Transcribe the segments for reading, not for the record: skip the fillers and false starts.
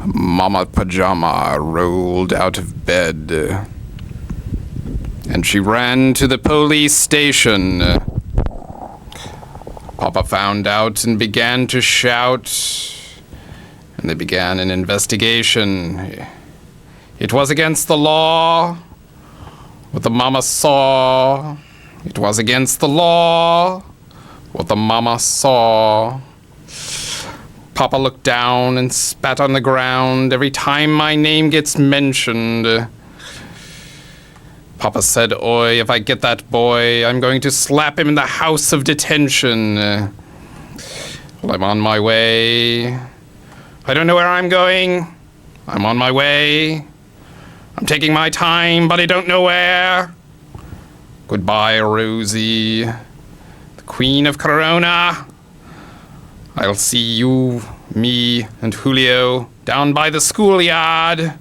Mama Pajama rolled out of bed, and she ran to the police station. Papa found out and began to shout, and they began an investigation. It was against the law. What the mama saw. It was against the law. What the mama saw. Papa looked down and spat on the ground every time my name gets mentioned. Papa said, "Oi, if I get that boy, I'm going to slap him in the house of detention." Well, I'm on my way. I don't know where I'm going. I'm on my way. I'm taking my time, but I don't know where. Goodbye, Rosie, the Queen of Corona. I'll see you, me, and Julio down by the schoolyard.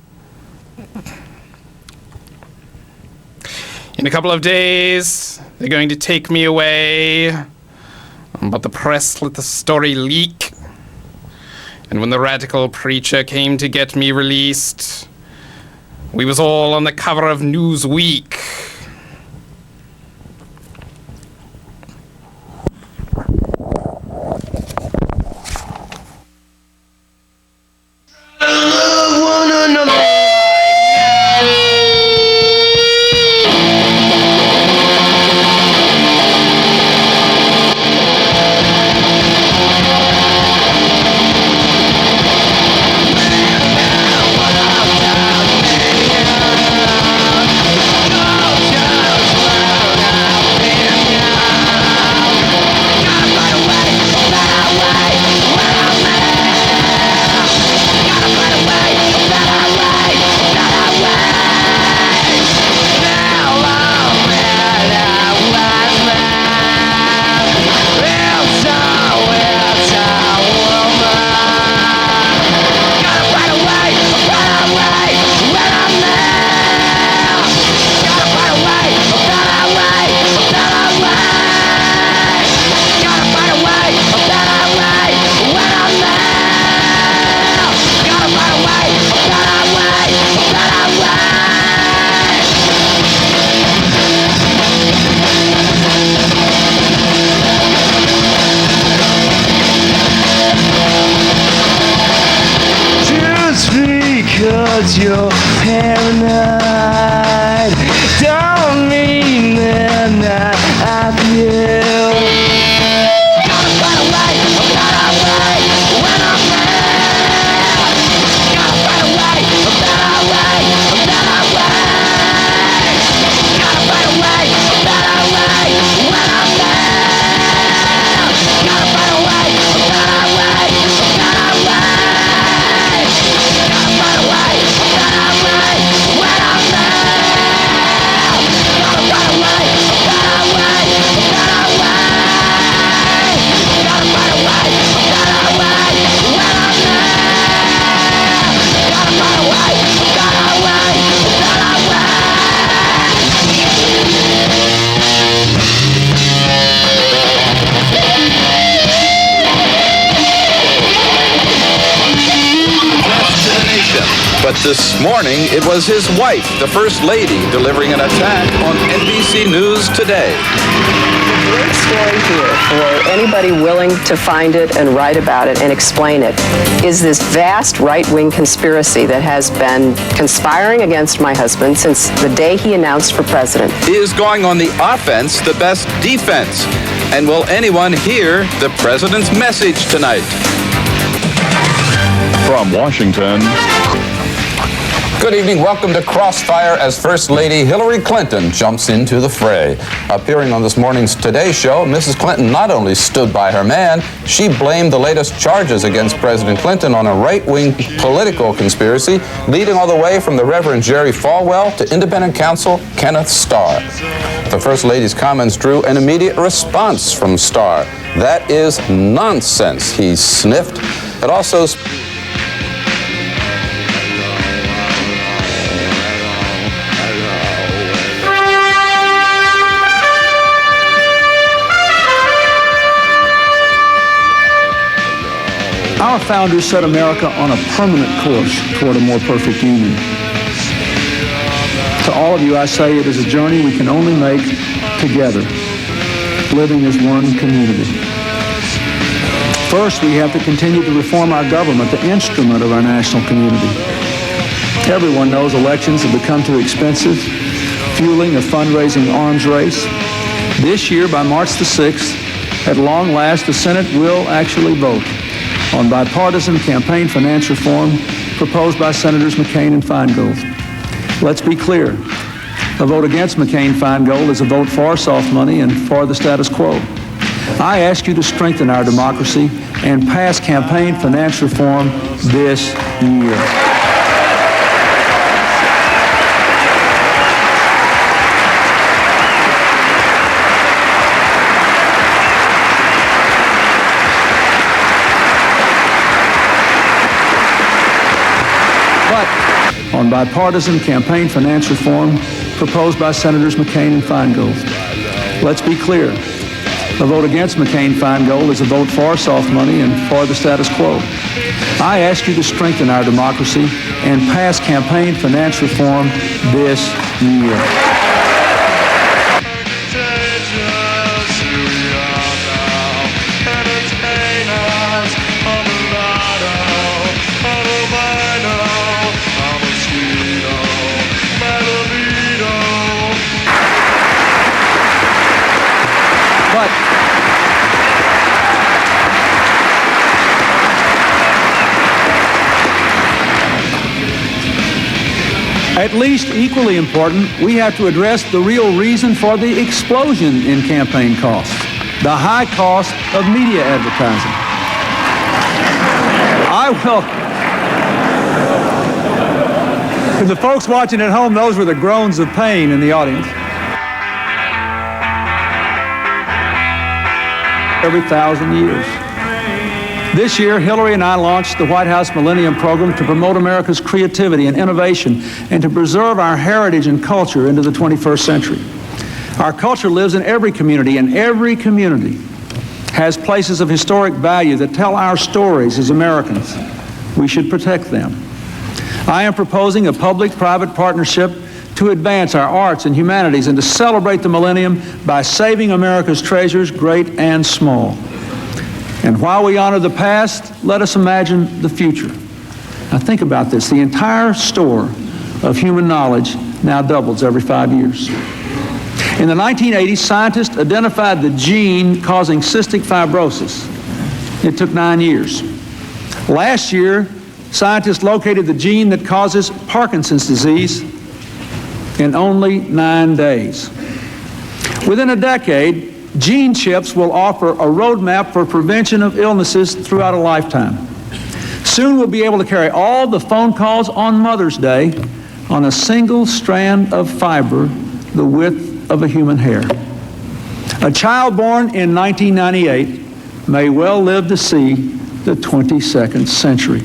In a couple of days, they're going to take me away. But the press let the story leak. And when the radical preacher came to get me released, we was all on the cover of Newsweek. Because you're paranoid don't mean they're not at you. Gotta find a way, when I'm there. Gotta find a way, Gotta find a way, when I'm there. Gotta find a way, But this morning, it was his wife, the First Lady, delivering an attack on NBC News Today. Great story here for anybody willing to find it and write about it and explain it is this vast right-wing conspiracy that has been conspiring against my husband since the day he announced for president. He is going on the offense, the best defense. And will anyone hear the president's message tonight? From Washington. Good evening. Welcome to Crossfire as First Lady Hillary Clinton jumps into the fray. Appearing on this morning's Today Show, Mrs. Clinton not only stood by her man, she blamed the latest charges against President Clinton on a right-wing political conspiracy, leading all the way from the Reverend Jerry Falwell to independent counsel Kenneth Starr. The First Lady's comments drew an immediate response from Starr. "That is nonsense," he sniffed. It also Our founders set America on a permanent course toward a more perfect union. To all of you, I say it is a journey we can only make together, living as one community. First, we have to continue to reform our government, the instrument of our national community. Everyone knows elections have become too expensive, fueling a fundraising arms race. This year, by March the 6th, at long last, the Senate will actually vote on bipartisan campaign finance reform proposed by Senators McCain and Feingold. Let's be clear. A vote against McCain-Feingold is a vote for soft money and for the status quo. I ask you to strengthen our democracy and pass campaign finance reform this year. On bipartisan campaign finance reform proposed by Senators McCain and Feingold. Let's be clear. A vote against McCain-Feingold is a vote for soft money and for the status quo. I ask you to strengthen our democracy and pass campaign finance reform this year. At least equally important, we have to address the real reason for the explosion in campaign costs, the high cost of media advertising. To the folks watching at home, those were the groans of pain in the audience. Every 1,000 years. This year, Hillary and I launched the White House Millennium Program to promote America's creativity and innovation and to preserve our heritage and culture into the 21st century. Our culture lives in every community, and every community has places of historic value that tell our stories as Americans. We should protect them. I am proposing a public-private partnership to advance our arts and humanities and to celebrate the millennium by saving America's treasures, great and small. And while we honor the past, let us imagine the future. Now think about this. The entire store of human knowledge now doubles every 5 years. In the 1980s, scientists identified the gene causing cystic fibrosis. It took 9 years. Last year, scientists located the gene that causes Parkinson's disease in only 9 days. Within a decade, gene chips will offer a roadmap for prevention of illnesses throughout a lifetime. Soon we'll be able to carry all the phone calls on Mother's Day on a single strand of fiber the width of a human hair. A child born in 1998 may well live to see the 22nd century.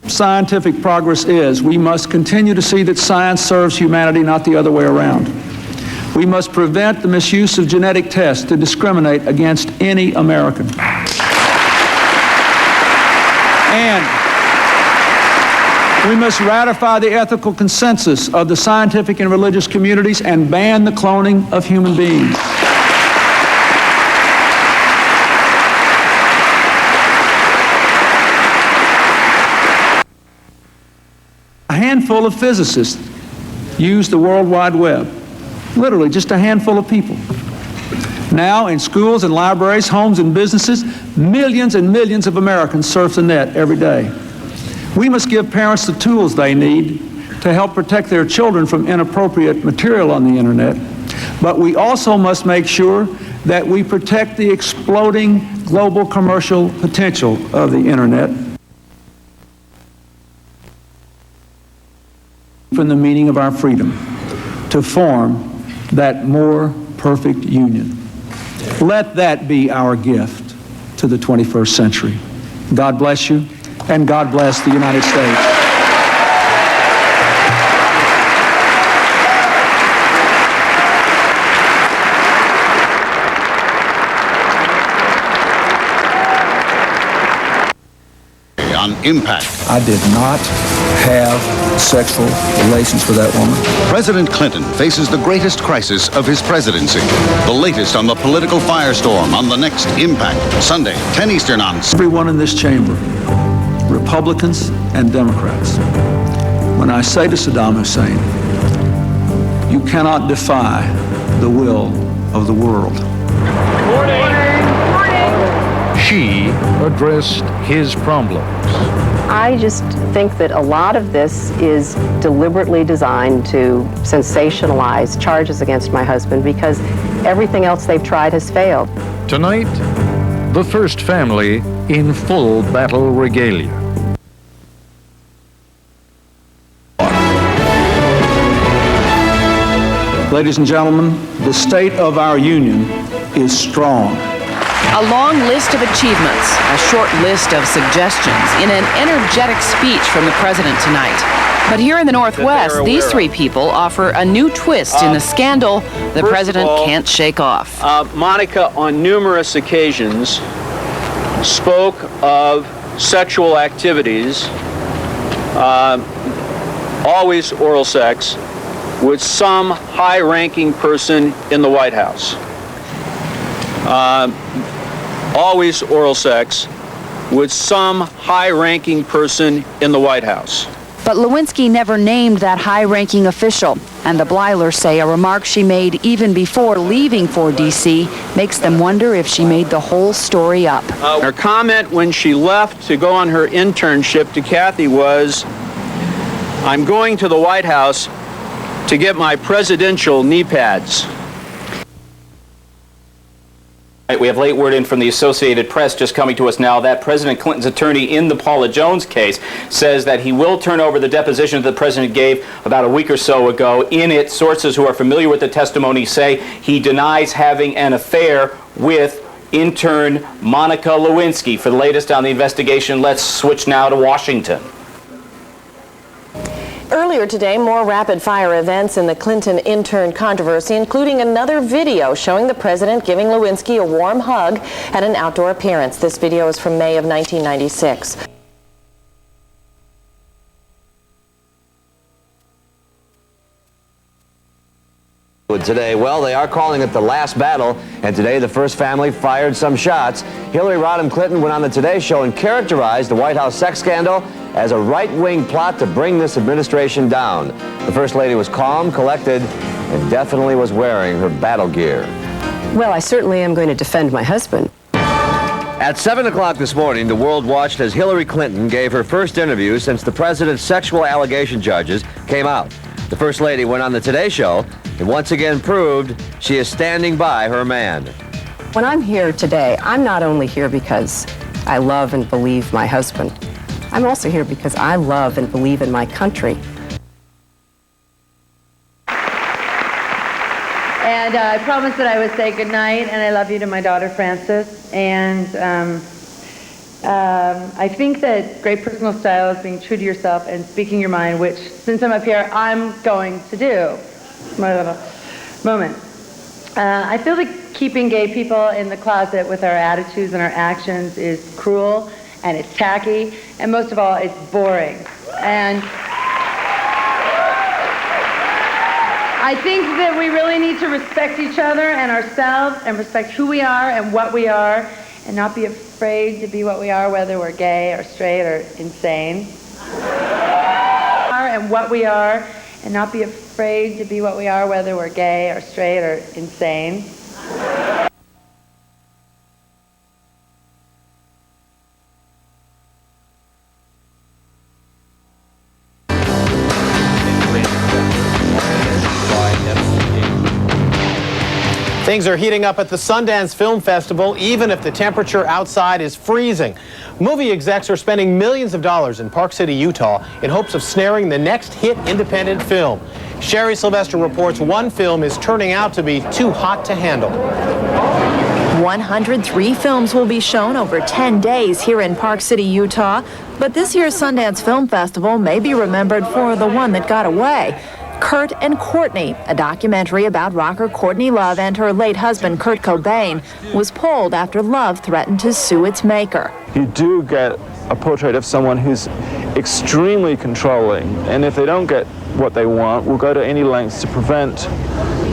Scientific progress is, we must continue to see that science serves humanity, not the other way around. We must prevent the misuse of genetic tests to discriminate against any American. And we must ratify the ethical consensus of the scientific and religious communities and ban the cloning of human beings. A handful of physicists use the World Wide Web. Literally, just a handful of people. Now, in schools and libraries, homes and businesses, millions and millions of Americans surf the net every day. We must give parents the tools they need to help protect their children from inappropriate material on the internet. But we also must make sure that we protect the exploding global commercial potential of the internet from the meaning of our freedom to form that more perfect union. Let that be our gift to the 21st century. God bless you, and God bless the United States. impact. I did not have sexual relations with that woman. President Clinton faces the greatest crisis of his presidency. The latest on the political firestorm on the next Impact, Sunday, 10 Eastern on... Everyone in this chamber, Republicans and Democrats, when I say to Saddam Hussein, you cannot defy the will of the world. She addressed his problems. I just think that a lot of this is deliberately designed to sensationalize charges against my husband because everything else they've tried has failed. Tonight, the first family in full battle regalia. Ladies and gentlemen, the state of our union is strong. A long list of achievements, a short list of suggestions in an energetic speech from the president tonight. But here in the Northwest, these three people offer a new twist in the scandal the president can't shake off. Monica, on numerous occasions, spoke of sexual activities, always oral sex, with some high-ranking person in the White House. Always oral sex with some high-ranking person in the White House. But Lewinsky never named that high-ranking official, and the Bleilers say a remark she made even before leaving for D.C. makes them wonder if she made the whole story up. Her comment when she left to go on her internship to Kathy was, "I'm going to the White House to get my presidential knee pads." We have late word in from the Associated Press just coming to us now that President Clinton's attorney in the Paula Jones case says that he will turn over the deposition that the president gave about a week or so ago. In it, sources who are familiar with the testimony say he denies having an affair with intern Monica Lewinsky. For the latest on the investigation, let's switch now to Washington. Earlier today, more rapid-fire events in the Clinton intern controversy, including another video showing the president giving Lewinsky a warm hug at an outdoor appearance. This video is from May of 1996. Today, well, they are calling it the last battle, and today the first family fired some shots. Hillary Rodham Clinton went on the Today Show and characterized the White House sex scandal as a right-wing plot to bring this administration down. The First Lady was calm, collected, and definitely was wearing her battle gear. Well, I certainly am going to defend my husband. At 7 o'clock this morning, the world watched as Hillary Clinton gave her first interview since the president's sexual allegation charges came out. The First Lady went on the Today Show and once again proved she is standing by her man. When I'm here today, I'm not only here because I love and believe my husband. I'm also here because I love and believe in my country. And I promised that I would say goodnight and I love you to my daughter Frances. And I think that great personal style is being true to yourself and speaking your mind, which, since I'm up here, I'm going to do. My little moment. I feel that keeping gay people in the closet with our attitudes and our actions is cruel, and it's tacky, and most of all, it's boring. And I think that we really need to respect each other and ourselves and respect who we are and what we are and not be afraid to be what we are, whether we're gay or straight or insane. And what we are and not be afraid to be what we are, whether we're gay or straight or insane. Things are heating up at the Sundance Film Festival, even if the temperature outside is freezing. Movie execs are spending millions of dollars in Park City, Utah, in hopes of snaring the next hit independent film. Sherry Sylvester reports one film is turning out to be too hot to handle. 103 films will be shown over 10 days here in Park City, Utah. But this year's Sundance Film Festival may be remembered for the one that got away. Kurt and Courtney, a documentary about rocker Courtney Love and her late husband Kurt Cobain, was pulled after Love threatened to sue its maker. You do get a portrait of someone who's extremely controlling, and if they don't get what they want, will go to any lengths to prevent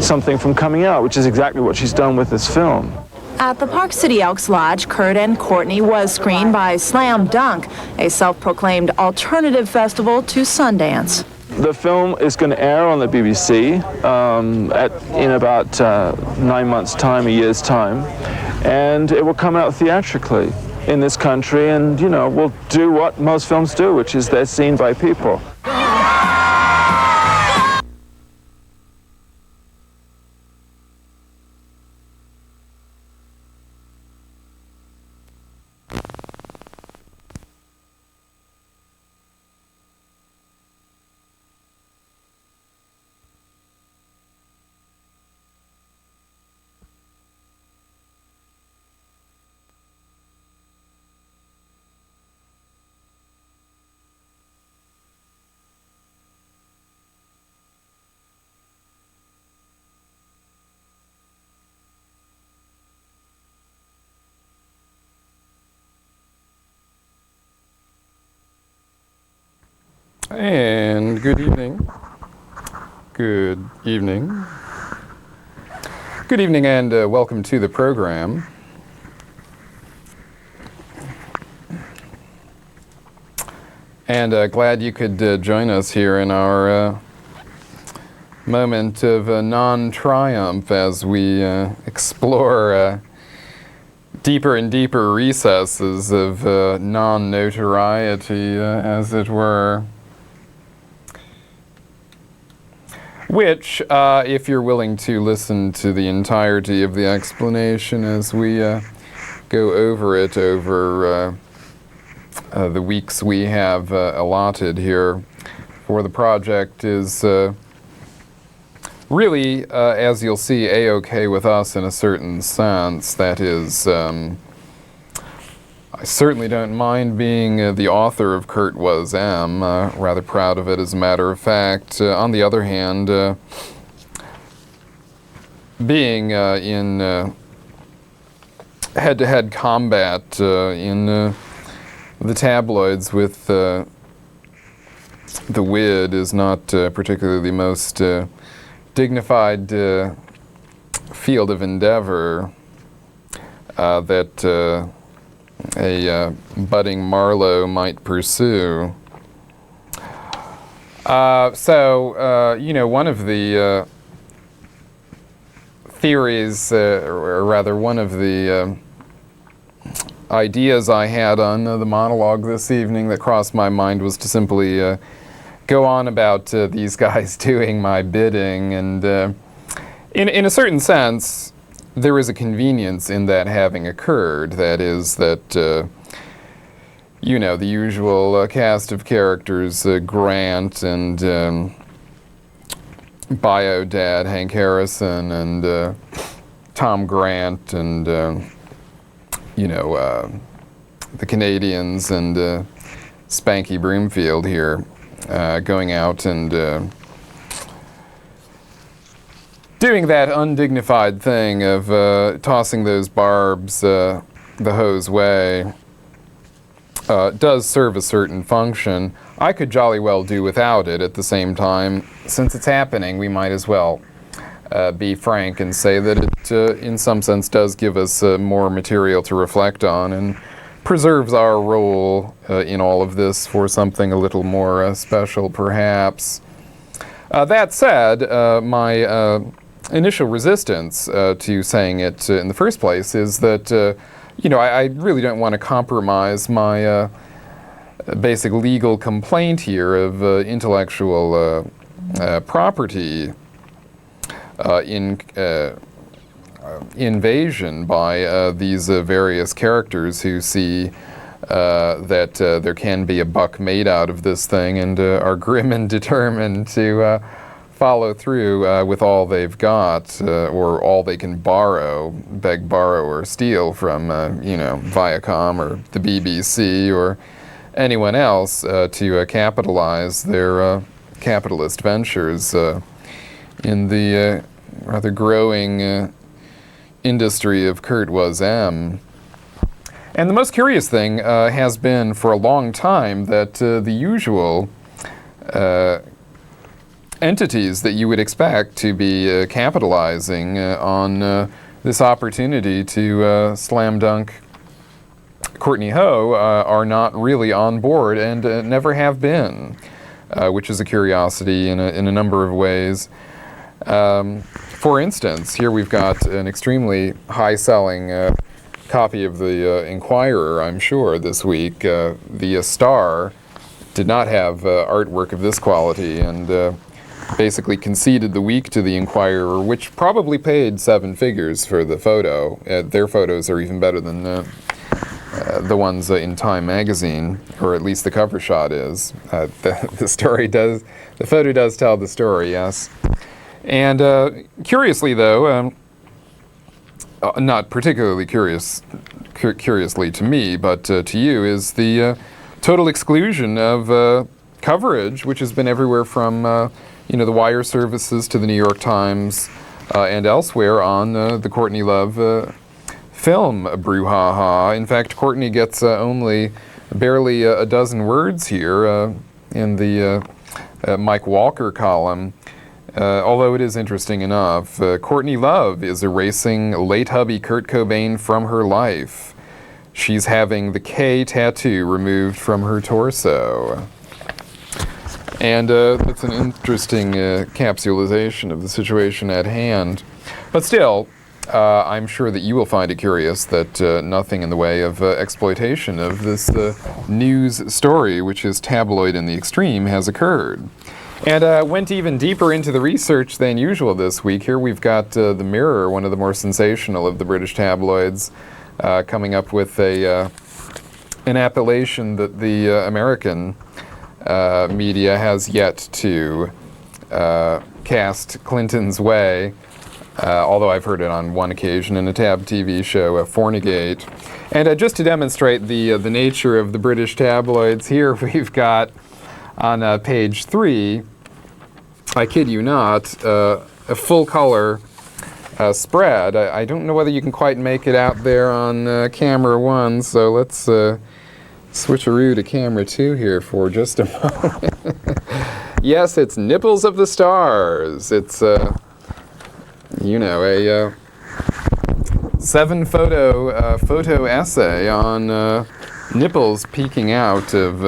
something from coming out, which is exactly what she's done with this film. At the Park City Elks Lodge, Kurt and Courtney was screened by Slam Dunk, a self-proclaimed alternative festival to Sundance. The film is going to air on the BBC in about 9 months' time, a year's time, and it will come out theatrically in this country, and, you know, we'll do what most films do, which is they're seen by people. And good evening. Good evening. Good evening and welcome to the program. And glad you could join us here in our moment of non-triumph as we explore deeper and deeper recesses of non-notoriety, as it were. Which, if you're willing to listen to the entirety of the explanation as we go over it over the weeks we have allotted here for the project, is really, as you'll see, A-OK with us in a certain sense. That is, I certainly don't mind being the author of Kurt Was Am, rather proud of it as a matter of fact. On the other hand, being in head-to-head combat in the tabloids with the WID is not particularly the most dignified field of endeavor that a budding Marlowe might pursue. You know, one of the theories, or rather one of the ideas I had on the monologue this evening that crossed my mind was to simply go on about these guys doing my bidding, and in a certain sense, there is a convenience in that having occurred. That is that, you know, the usual cast of characters, Grant and Bio Dad Hank Harrison and Tom Grant and, you know, the Canadians and Spanky Broomfield here going out and doing that undignified thing of tossing those barbs the hose way does serve a certain function. I could jolly well do without it at the same time. Since it's happening, we might as well be frank and say that it, in some sense, does give us more material to reflect on and preserves our role in all of this for something a little more special, perhaps. That said, my initial resistance to saying it in the first place is that, you know, I really don't want to compromise my basic legal complaint here of intellectual property invasion by these various characters who see that there can be a buck made out of this thing and are grim and determined to follow through with all they've got, or all they can borrow, beg, borrow, or steal from, you know, Viacom or the BBC or anyone else to capitalize their capitalist ventures in the rather growing industry of Kurt Was Am. And the most curious thing has been for a long time that the usual entities that you would expect to be capitalizing on this opportunity to slam dunk Courtney Ho are not really on board and never have been, which is a curiosity in a number of ways. For instance, here we've got an extremely high-selling copy of the Inquirer, I'm sure, this week. The Star did not have artwork of this quality and basically conceded the week to the Inquirer, which probably paid 7 figures for the photo. Their photos are even better than the ones in Time magazine, or at least the cover shot is. The photo does tell the story, yes. And curiously, though, not particularly curiously to me, but to you, is the total exclusion of coverage, which has been everywhere from the wire services to the New York Times and elsewhere on the Courtney Love film brouhaha. In fact, Courtney gets only barely a dozen words here in the Mike Walker column. Although it is interesting enough, Courtney Love is erasing late hubby Kurt Cobain from her life. She's having the K tattoo removed from her torso. And that's an interesting capsulization of the situation at hand. But still, I'm sure that you will find it curious that nothing in the way of exploitation of this news story, which is tabloid in the extreme, has occurred. And went even deeper into the research than usual this week. Here we've got the Mirror, one of the more sensational of the British tabloids, coming up with an appellation that the American media has yet to cast Clinton's way, although I've heard it on one occasion in a tab TV show, Fornegate. And just to demonstrate the nature of the British tabloids, here we've got on page 3, I kid you not, a full-color spread. I don't know whether you can quite make it out there on camera 1, so let's switcheroo to camera 2 here for just a moment. Yes, it's Nipples of the Stars. It's, a 7-photo essay on nipples peeking out of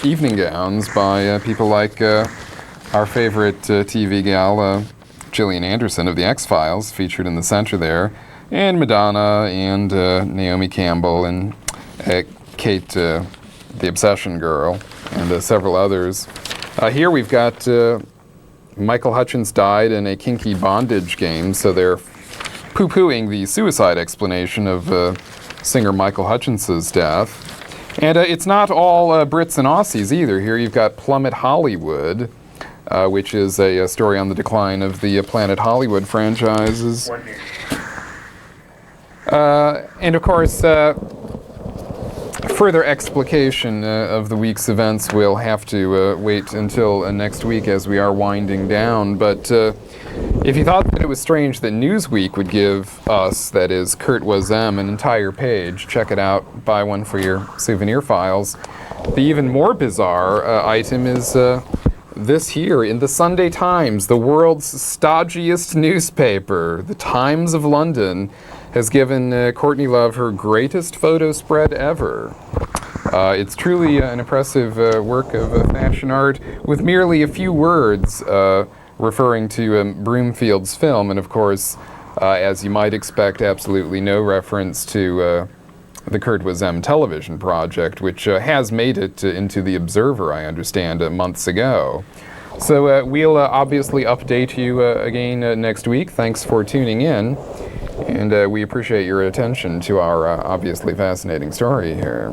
evening gowns by people like our favorite TV gal, Gillian Anderson of The X-Files, featured in the center there, and Madonna and Naomi Campbell and Kate, the Obsession Girl, and several others. Here we've got Michael Hutchence died in a kinky bondage game, so they're poo-pooing the suicide explanation of singer Michael Hutchence's death. And it's not all Brits and Aussies either. Here you've got Plummet Hollywood, which is a story on the decline of the Planet Hollywood franchises. And of course, further explication of the week's events will have to wait until next week as we are winding down. But if you thought that it was strange that Newsweek would give us, that is, Kurt Wazem, an entire page, check it out, buy one for your souvenir files. The even more bizarre item is this here in the Sunday Times, the world's stodgiest newspaper. The Times of London has given Courtney Love her greatest photo spread ever. It's truly an impressive work of fashion art with merely a few words referring to Broomfield's film, and of course, as you might expect, absolutely no reference to the Kurt Wazem television project, which has made it into The Observer, I understand, months ago. So we'll obviously update you again next week. Thanks for tuning in, and we appreciate your attention to our obviously fascinating story here.